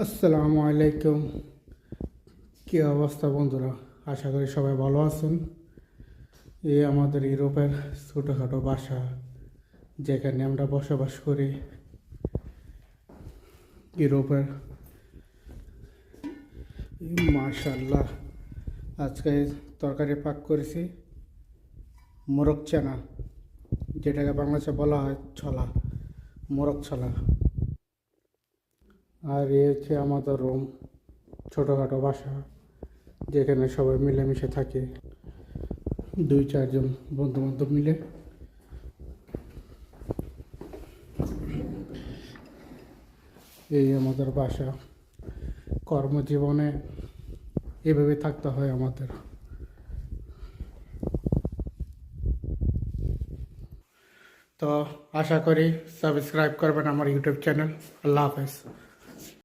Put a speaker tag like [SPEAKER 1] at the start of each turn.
[SPEAKER 1] আসসালামু আলাইকুম। কী অবস্থা বন্ধুরা? আশা করি সবাই ভালো আছেন। এই আমাদের ইউরোপের ছোটোখাটো বাসা, যেখানে আমরা বসবাস করি। ইউরোপের মাশাল্লাহ, আজকে তরকারি পাক করেছি মোরগ চানা, যেটাকে বাংলাদেশে বলা হয় ছোলা, মোরগ ছোলা। আর এই হচ্ছে আমাদের রুম, ছোটোখাটো বাসা, যেখানে সবাই মিলেমিশে থাকে, 2-4 জন বন্ধু বান্ধব মিলে। এই আমাদের বাসা। কর্মজীবনে এভাবে থাকতে হয় আমাদের। তো আশা করি সাবস্ক্রাইব করবেন আমার ইউটিউব চ্যানেল। আল্লাহ হাফেজ।